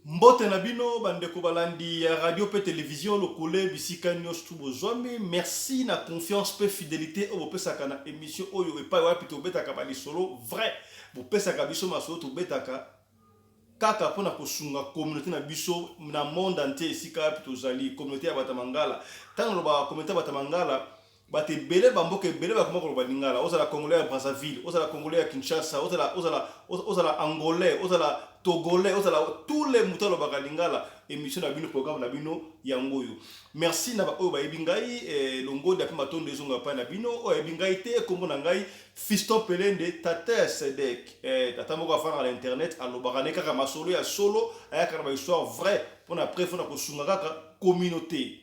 Mbote na bino bandeko balandi ya radio pe télévision lokole bisika nyos tu bozwami. Merci na confiance pe fidélité o bopesaka na émission oyo epai wapi tobetaka ba lisolo vrai. Bopesaka biso masolo tobetaka kaka pona kosunga communauté na biso na monde entier esika wapi tozali communauté ya Batamangala. Tango ba communauté ya Batamangala bate belé bamboka belé bakoma ko balingala ozala congolais ya Brazzaville, ozala congolais ya Kinshasa, ozala angolais, ozala togolais, tous les moutons de Lingala, émission na bino programme na bino yangoyo. Merci na ba oyo ba ebingai longo da maton de zonga pa na bino o ebingai te kombo na ngai Fiston Pelende Tata Sedek tata moko afana à l'internet alobaka kaka masolo ya solo ayaka ba histoire vrai pona préfo na kosunga kaka communauté.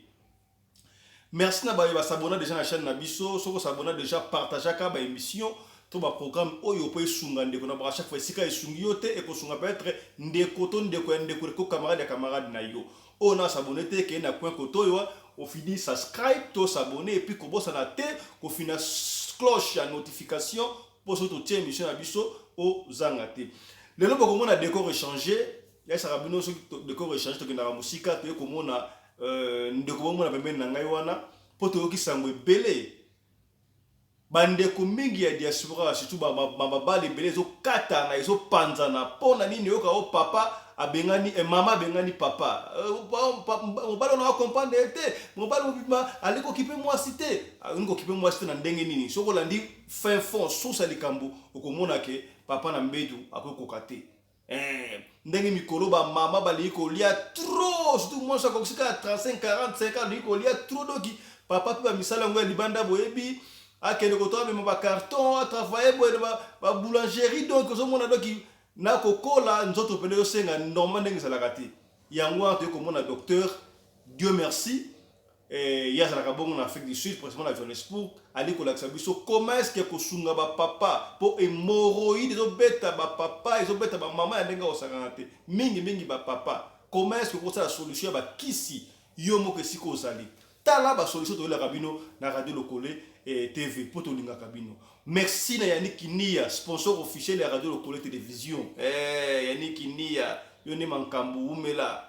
Merci na ba s'abonner déjà na chaîne na biso, soko s'abonner déjà partager ka ba émission to ba programme oyo po esunga ndeko na ba chaque fois sika esungi yo te e ko sunga peut-être ndeko to ndeko ya ndeko ko camarade ya camarade na yo o na s'abonner te ke na point ko to yo au fini subscribe to s'abonner et puis ko bossa na te ko fina cloche ya notification pour so to tie émission na biso o zanga te le lobo ko mona décor échanger ya sa rabino so décor échanger to ke na musika to ko mona ndeko mona pembeni na ngai wana po to ki sangwe belé bandeko mingi ya diaspora surtout babali belé zo kata na zo panzana pona nini yoka o papa abengani mama abengani papa mobali na comprendre te mobali mobima aliko kipe moi cité aliko kipe moi cité na ndenge nini soko landi fin fond sosa likambo okomona ke papa na mbedu akokoka te ndenge mikolo ba mama bali ko lia trop surtout moi ça comme ça 35 45 ans liko lia trop doki papa pe ba misala ngo libanda boyebi akende ko to ba carton a travailler ba boulangerie donc zo mona doki na kokola nzoto pele yo senga normal ndenge sala kati yango to ko mona docteur Dieu merci ya sala ka bongo na Afrique du Sud précisément na Johannesburg ali ko laksa biso comment est-ce que ko sunga ba papa po hémorroïde zo beta ba papa zo beta ba mama ya ndenge o sakante mingi ba papa comment est-ce que ko sa solution ba kisi yo moko siko osali tala ba solution to la kabino na radio lokole TV poto linga kabino. Merci na Yannick Nia, sponsor officiel de la radio lokole télévision. Yannick Nia, yone mankambu umela.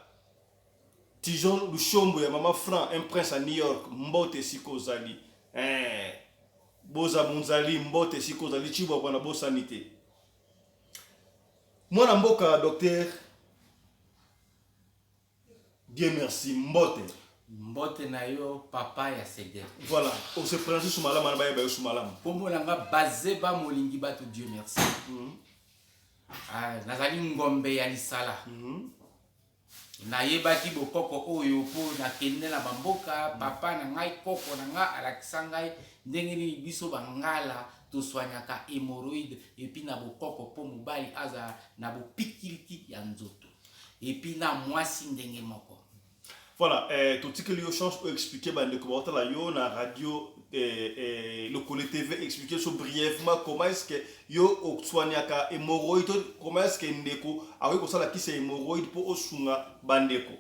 Tijon Lushombo ya mama Franc, un prince à New York, mbote siko zali. Boza munzali mbote siko zali chibo bwana bosanité. Mwana mboka docteur Dieu merci mbote. Mbote na yo papa ya Sedek. Voilà, on se prend sous malama na ba yo sous malama. Pombo langa bazeba molingi batu Dieu merci. Nazali ngombe ya lisala. Na yebaki bokoko oyo po na kende na bamboka papa na ngai koko na nga alakisa ngai ndenge ni biso bangala to soignaka hémorroïde et puis na bokoko po mobali aza na bopikiliki ya nzoto. Et puis na mwasi ndenge moko. Voilà, tout ce que les chances ont expliqué bande comment la yo na radio le Cole TV expliquer so brièvement comment est-ce que yo soignaka hémorroïde comment est-ce que ndeko avec ça la qui c'est hémorroïde pour osunga bandeko.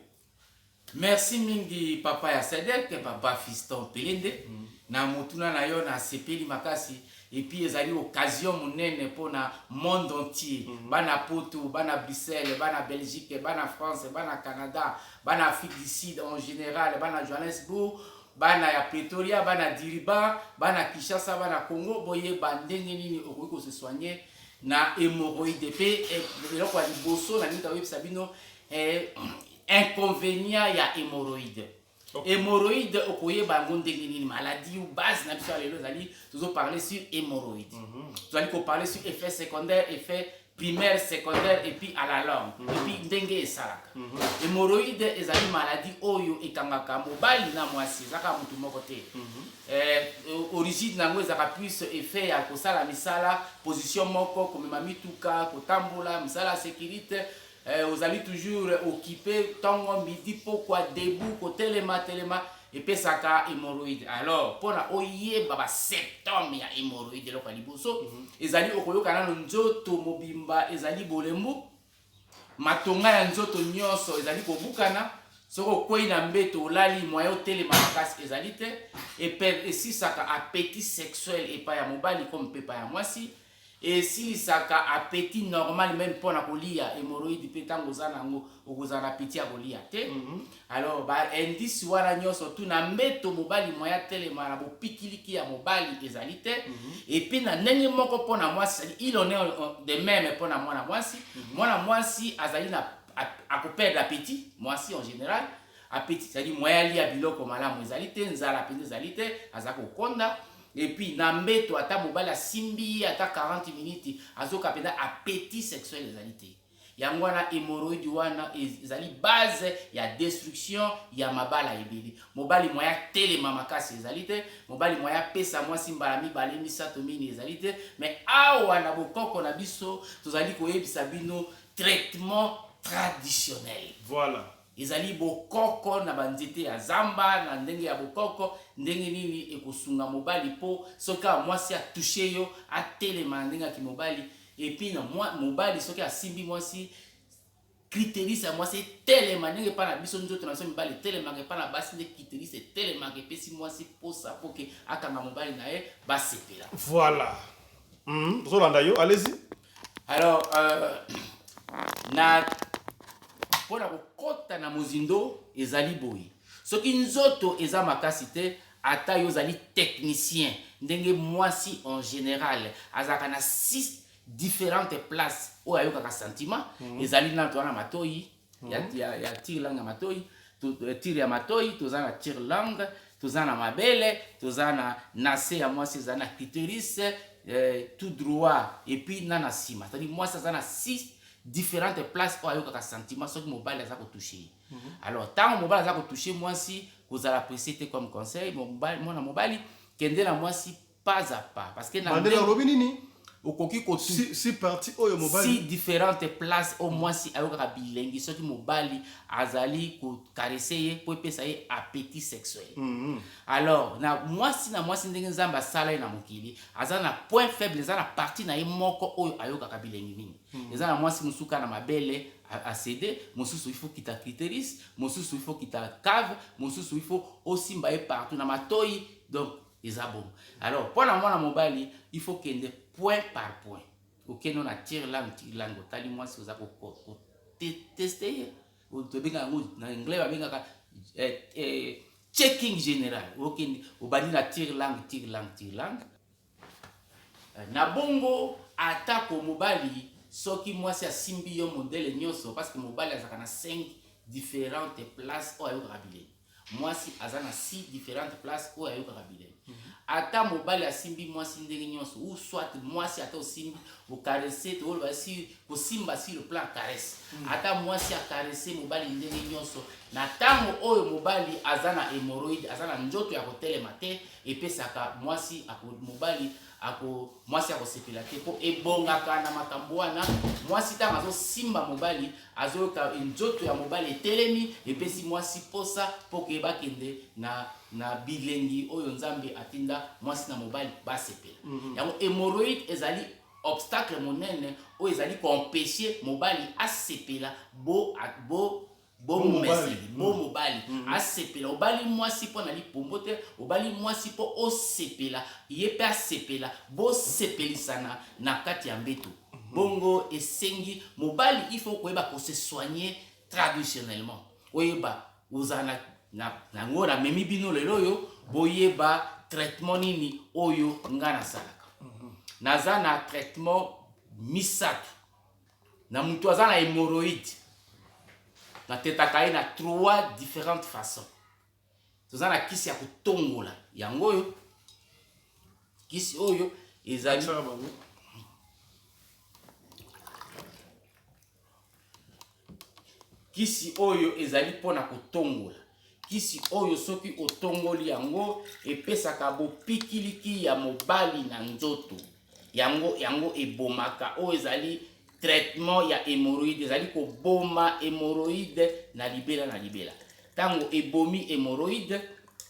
Merci mingi papa ya Sedek papa Fiston Pelende na motuna na yo na sepeli makasi et puis ezali occasion monene pona monde entier bana Poto bana Bruxelles bana Belgique bana France bana Canada bana Afrique du Sud en général bana Johannesburg bana ya Pretoria bana Diriba bana Kinshasa bana Congo boye bandenge nini okoki se soigner na hémorroïde pe eloko ya liboso na nita webisa bino inconvénient ya hémorroïde. Hémorroïde okoye bango ndenge nini maladie ou base na biso lelo zali toujours parler sur hémorroïde. Vous allez parler sur effet secondaire, effet primaire, secondaire et puis à la langue. Et puis ndenge esalaka. Hémorroïde ezali maladie oyo ekangaka mobali na mwasi zaka mutu moko te. Origine nango ezaka plus effet ya kosala misala position moko komema mituka kotambola misala sécurité. Vous allez toujours occuper tant midi pourquoi debout côté telema et puis ça ka hémorroïde. Alors pour la oye baba septembre ya hémorroïde lo kaliboso ezali okoyoka na nzoto mobimba ezali bolembu matonga ya nzoto nyonso ezali kobukana soko kwei na mbeto olali moyo telema makasi ezali te et si ça ka appétit sexuel et pas ya mobali comme pepa ya mwasi et si saka appétit normal même pour na kolia hémorroïde pe tango zanango okozana appétit ya kolia te. Alors ba indice wana nyonso tu na mbeto mobali moya telema na bopikiliki ya mobali ezali te. Et puis na ndenge moko pona mwasi il en est de même pona mwana mwasi. Mwana mwasi azali na akoperdre l'appétit, mwasi en général appétit c'est-à-dire moya lia biloko malamu ezali te, nzala pe ezali te, azako konda. Et puis na mbeto ata mobali asimbi ata 40 minutes azoka penda appétit sexuel ezali te. Yango wana hémorroïde wana ezali base ya destruction ya mabala ebele. Mobali moya telema makasi ezali te, mobali moya pesa mwasi mbala mibale misato mini ezali te. Mais awa na bokoko na biso tozali koyebisa bino traitement traditionnel. Voilà. Ezali bokoko na banzete ya zamba na ndenge ya bokoko ndenge nini ekosunga mobali po soka mwasi a touché yo a telema ndenge ki mobali. Et puis na mobali soki asimbi mwasi clitoris ya mwasi telema ndenge pa na biso nzoto na so mibali telema ke pa na basi nde clitoris telema ke pesi mwasi posa poke akanga mobali na ye basepela. Voilà. Zolanda yo, allez-y. Alors na pona kokota na mozindo ezali boyi. Soki nzoto eza makasi te ata yo zali technicien ndenge mwasi en général azaka na 6 différentes places où il y a un sentiment. Les aliments dans la matoi, il y a tir langue matoi, tir ya matoi, tous en tir langue, tous en mabelle, tous en nassé à moi c'est en clitoris, tout droit et puis nana sima. C'est-à-dire moi ça a 6 différentes places où il y a un sentiment sur que mobile les a touché. Alors tant mobile les a touché moi si vous allez apprécier comme conseil mobile moi na mobile kende la moi si pas à pas parce que na si parti oyo mobali 6 différentes places au moins si ayoka bilengi soki mobali azali ko caresser po pesa ye appétit sexuel. Alors na mwasi ndenge nzamba sala na mokili azana point faible za na partie na ye moko oyo ayoka bilengi nini. Ezana mwasi musuka na mabele a céder, mosusu il faut kita clitoris, mosusu il faut kita cave, mosusu il faut aussi mbaye partout na matoi donc bon. Alors, pour la mobile, il faut qu'il y ait point par point. Ok, nous on tire langue, tali moi si vous avez testé, vous devez en anglais, checking général. Ok, vous bani la tire langue. Na bongo attaque au mobile, ce qui moi c'est simbi yo modèle nyoso parce que mobile a 5 différentes places au Rabilé. Moi si azana 6 différentes places au Rabilé. Ata mobali asimbi mwasi ndenge nyonso ou soit mwasi ata osimbi vous caresser to basi ko simba sur le plan caresse ata mwasi a caresser mobali ndenge nyonso na tango oyo mobali azana hémorroïde azana njoto ya kotelema te epesaka mwasi ako mobali ako mwasi ako sepela te po ebongaka na makambo wana mwasi tanga zo simba mobali azoka njoto ya mobali telemi epesi mwasi posa po ke bakende na bilengi oyo nzambe atinda mwasi na mobali basepela. Yango hémorroïde ezali obstacle monene oyo ezali ko empêcher mobali asepela bo mobali asepela obali mwasi po na lipombo te obali mwasi po osepela ye pe asepela bo sepelisana na kati ya mbeto. Bongo esengi mobali il faut koyeba ko se soigner traditionnellement. Oyeba uzana na ngora memi bino lelo yo boyeba traitement nini oyo ngana salaka. Naza na traitement misato. Na mutu aza na hémorroïde. Na tetaka na 3 différentes façons. Toza na kisi ya kutongola. Yango oyo kisi oyo ezali kisi oyo ezali pona kutongola. Kisi oyo soki otongoli yango epesaka bopikiliki ya mobali na nzoto. Yango ebomaka oyo ezali traitement ya hémorroïde ezali ko boma hémorroïde na libela. Tango ebomi hémorroïde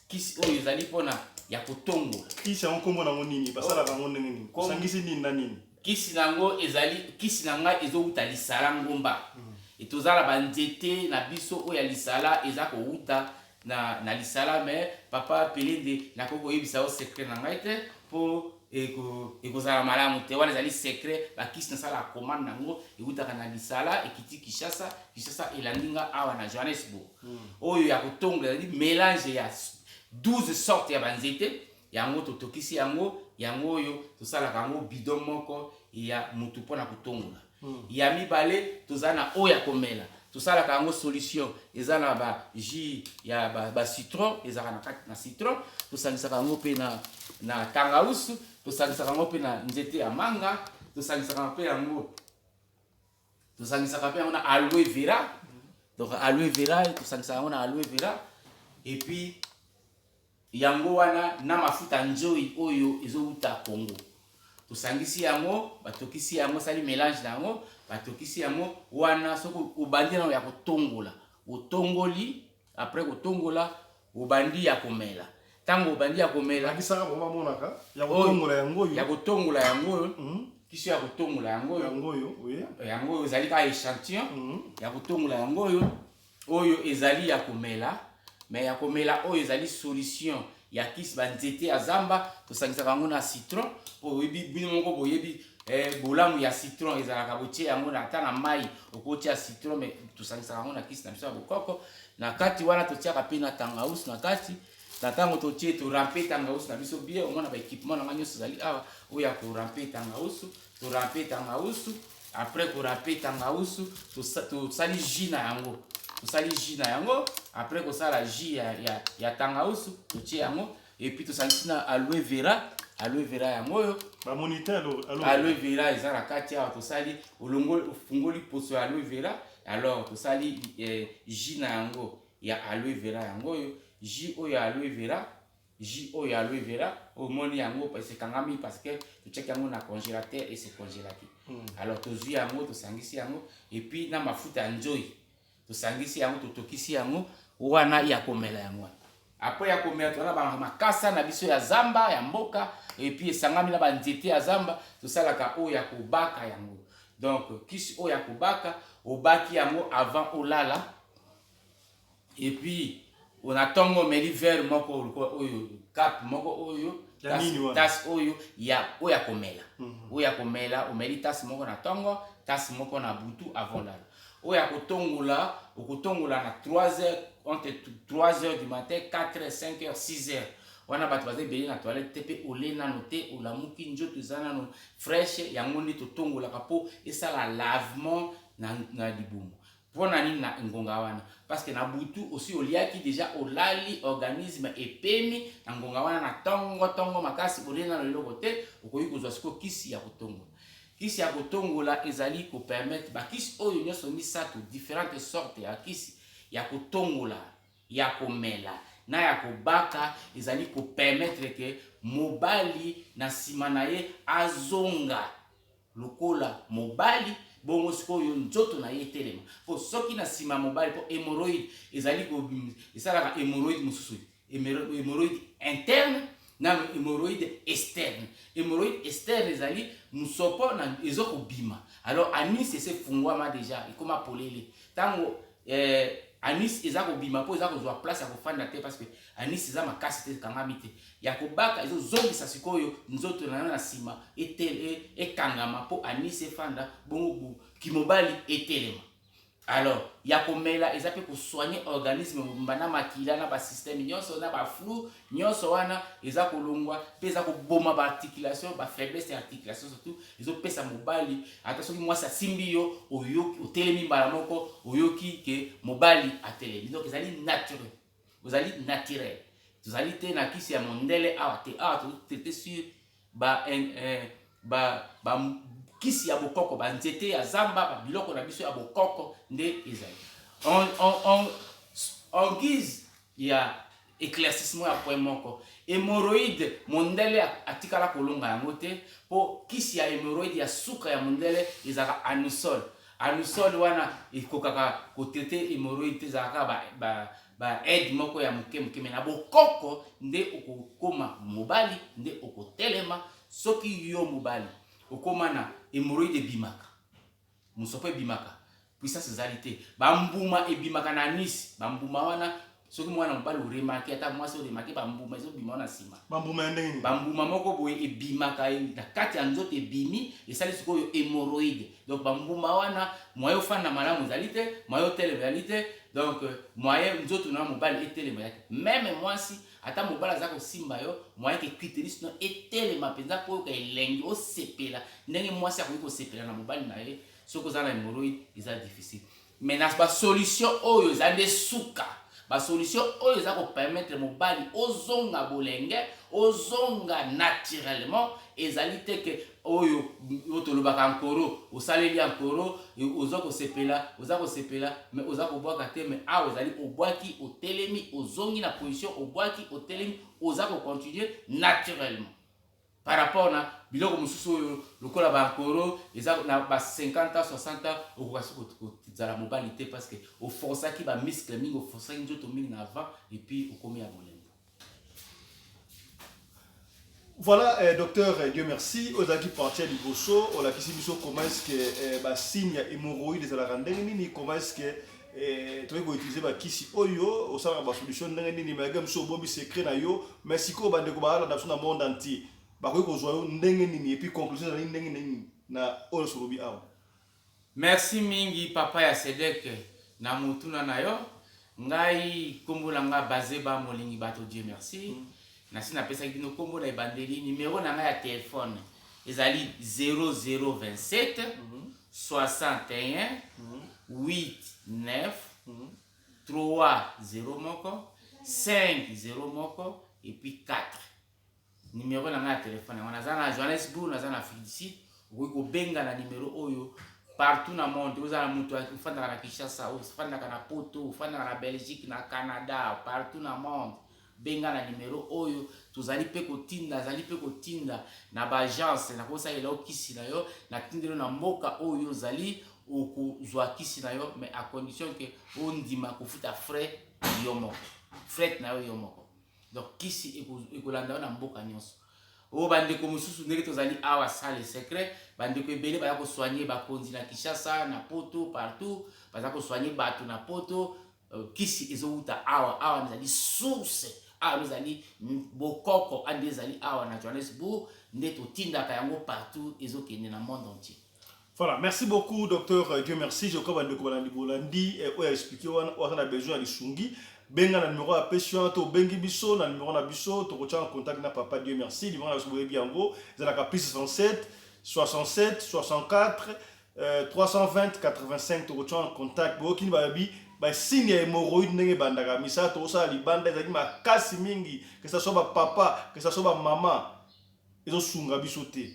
kisi oyo ezali pona ya kotongola. Kisi yango kombo na nini basala bango ndenge nini? Sangisi nini na nini? Kisi nango ezali kisi nanga ezouta lisala ngomba. Etozala banzete na biso oyo lisala ezako uta na lisala mais papa pelende na koko yebisa o secret na ngai te po ekozala malamu te wana ezali secret bakisi nasala commande nango ekutaka na lisala ekiti Kinshasa elandi nga awa na Johannesburg oyo ya kotongola ezali mélange ya 12 sortes ya banzete yango totokisi yango oyo tosalaka yango bidon moko ya mutu mpona kotongola ya mibale tozala na oyo ya komela tosalaka yango solution eza na ba jus ya ba citron ezalaka na kati na citron tosangisaka yango mpe na tangausu tosangisaka yango mpe na nzete ya manga tosangisaka mpe yango na aloe vera donc aloe vera tosangisaka yango na aloe vera et puis yango wana na mafuta nzoi oyo ezouta Congo tosangisi yango batokisi yango sali mélange nango batokisi yango wana soko obandi na ya kotongola otongoli après kotongola obandi ya komela tango obandi ya komela bisaka mama monaka ya kotongola yango kiso ya kotongola yango ezali ka échantillon ya kotongola yango oyo ezali ya komela mais ya komela oyo ezali solution ya kisi banzete ya zamba tosangisaka yango na citron po oyebi bino moko boyebi bolamu ya citron ezalaka botie yango na ata na mai okotia citron mais tosangisaka yango na kisi na biso ya bokoko na kati wana totiaka mpe na tangausi na kati na ntango totie torampe tangausi na biso bien omona baéquipement nanga nyonso ezali awa oyo ya korampe tangausu torampe tangausu après korampe tangausu tosali jus na yango après kosala jus ya tangausu totie yango et puis tosangisi na aloe vera yango oyo aloe vera eza na kati awa tosali ofungoli poso ya aloe vera alors tosali jus na yango ya aloe vera yango oyo jus oyo ya aloe vera omoni yango esekangami parce que totiaki yango na congélateur et se congélaki alors tozwi yango tosangisi yango et puis na mafuta ya nzoi tosangisi yango totokisi yango wana ya komela yango après ya komela tona ba makasa na biso ya zamba ya mboka et puis esangami na banzete ya zamba tosalaka oyo ya kobaka yango donc kisi oyo ya kobaka obaki yango avant olala et puis on a tongo meli verre moko oyo cap moko oyo tas oyo ya komela oyo ya komela omeli tas moko na tongo tas moko na butu avant lala oyo ya kotongola na 3h entre 3h du matin 4h 5h 6h wana bato baza ebele na toilette te mpe ole nano te olamuki nzoto eza nano fraîche yango nde totongolaka mpo esala lavement na libumu mpona nini na ngonga wana parce que na butu aussi oliaki déjà olali organisme epemi na ngonga wana na tongo makasi ole nano eloko te okoki kozwa siko kisi ya kotongola kisi ya kotongola ezali kopermettre bakisi oyo nyonso misato différentes sortes ya kisi ya kotongola ya komela na ya kobaka ezali kopermettre ke mobali na nsima na ye azonga lokola mobali bongo sikoyo nzoto na ye telema po soki na nsima mobali po hémorroïde ezali esalaka hémorroïde mosusu hémorroïde interne na hémorroïde externe. Hémorroïde externe ezali musopo na ezoko bima. Alors anis ese fungwama déjà ikoma polele. Tango anis ezako bima po ezako zwa place ya kofanda te parce que anis eza makasi te kangami te. Ya kobaka ezo zongisa sikoyo nzoto na sima ekangama po anis efanda bongo kimobali etelema. Alors, ya komela ezape ko soigner organisme mbana makila na ba système nyonso na ba flou nyonso wana ezako longwa peza ko boma ba articulation ba faiblesse ya articulation surtout ezo pesa mobali ata soki mwasa simbi yo oyoki otelemi mbala moko oyoki ke mobali atelemi. Donc ezali naturel. Vous allez naturel. Vous allez te na kisi ya mondele awate te sur kisi ya bokoko ba nzete ya zamba ba biloko na biso ya bokoko nde ezali en guise ya éclaircissement ya point moko hémorroïde mondele atikala kolonga yango te po kisi ya hémorroïde ya suka ya mondele ezaka anusol wana ekokaka kotraiter hémorroïde ezaka ba aide moko ya muke na bokoko nde okokoma mobali nde okotelema soki yo mobali okomana hémorroïde bimaka musopo bimaka puissance ezali te bambuma ebimaka na nisi bambuma wana Ce que moi, on va le remarquer, à moi, c'est remarquer, bambou, mais c'est bimon à sima. Bambou, mais bambou, maman, ko et bima, la carte en autres et bimi, et ça, c'est quoi, hémorroïde. Donc, bambou, mawana, moi, au fan, na mala, mozalité, moi, au télé, donc, moi, nous autres, nous avons mobile et télé, même moi, si, attends, mobile, ça, au simba, yo, moi, que critérius, non, et télé, ma penza, pour que l'engue, au CP, là, n'est-ce moi, ça, pour que CP, là, na mobile, na, ce que ça, na hémorroïde, c'est difficile. Mais, dans la solution, oh, yo, ça, des souka. La solution oyo eza ko permettre mobali ozonga bolenge ozonga naturellement ezali te ke oyo otolobaka nkoro osaleli nkoro oza ko sepela mais oza ko bwaka te mais awa ezali obwaki otelemi ozongi na position obwaki otelemi oza ko continuer naturellement par rapport na biloko mosusu oyo lokola bankoro eza na ba 50 ans 60 ans okokasi kozala mobali te parce que oforçaki bamiscle mingi oforçaki nzoto mingi na avant et puis okomi ya bolembo. Voilà, docteur, Dieu merci. Ozaki parti à Liboso, on a quitté Liboso, comment est-ce que signe hémorroïde de la rendez-vous, comment est-ce que tu peux utiliser la kisi oyo, au sein de la solution, mais il so bombi secret na yo, mais si ko bande ko ba la dans le monde entier. Et puis conclusion na solobi awa. Merci mingi papa ya Sedek na mutuna na yo ngai kombo na nga Bazeba molingi bato Dieu merci na sina pesa kino kombo na bandeli numéro na nga ya téléphone ezali 0027 61 89 30 moko 50 moko et puis 4 numéro na nga ya téléphone on a na Johannesburg na na Afrique du Sud ko benga na numéro oyo partout na monde vous allez mutu ufanda na Kinshasa ufanda na Poto ufanda na Belgique na Canada partout na monde benga na numéro oyo tuzali pe kotinda zali pe kotinda na ba agence na kosa ela okisi na yo na tindelo na mboka oyo zali okozwa kisi na yo mais à condition que ondima kofuta frais yomo frais na yo moko. Donc kisi ekolanda na mboka nyonso o bandeko mosusu ndenge tozali awa sale secret bandeko ebele baya ko soigner bakonzi na Kinshasa na Poto partout baya ko soigner bato na Poto kisi ezouta awa nazali source awa nazali bokoko ande ezali awa na Johannesburg nde totindaka yango partout ezokende na monde entier. Voilà, merci beaucoup docteur Dieu merci. Je crois que vous Bolandi a expliqué on a besoin de sungi. Benga na numéro à pétion to bengi biso na numéro na biso to ko en contact na papa Dieu merci. Numéro na soboye biango zala plus 67 67 64 320 85 to ko en contact bo kini ba bi ba signe hémorroïde ndenge bandaka misa to sa libanda ezaki makasi mingi que ça soit ba papa que ça soit ba maman ezo sunga biso te.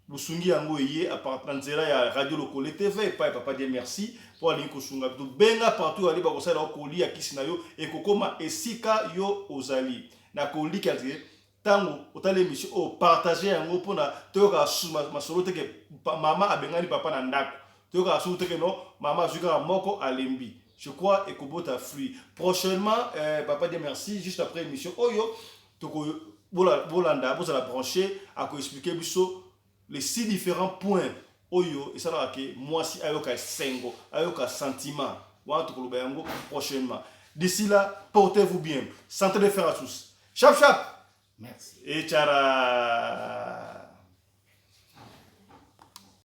Lusungi yango eye à partir nzela ya radio Lokole TV pa papa Dieu merci pour aller kosunga to benga partout ali ba kosala okoli ya kisina yo ekokoma esika yo ozali na koli kaze tango otale émission o partager yango pona toyoka masolo te ke mama abengani papa na ndako toyoka sulu te ke no mama zuka moko alembi. Je crois ekobota fruit prochainement papa Dieu merci juste après émission oyo toko bolanda vous la brancher à ko expliquer biso les 6 différents points oyo et ça là que moi si ayoka sengo ayoka sentiment wa to koloba yango prochainement. D'ici là portez-vous bien, santé de fer à tous. Chap chap. Merci. Et tchara.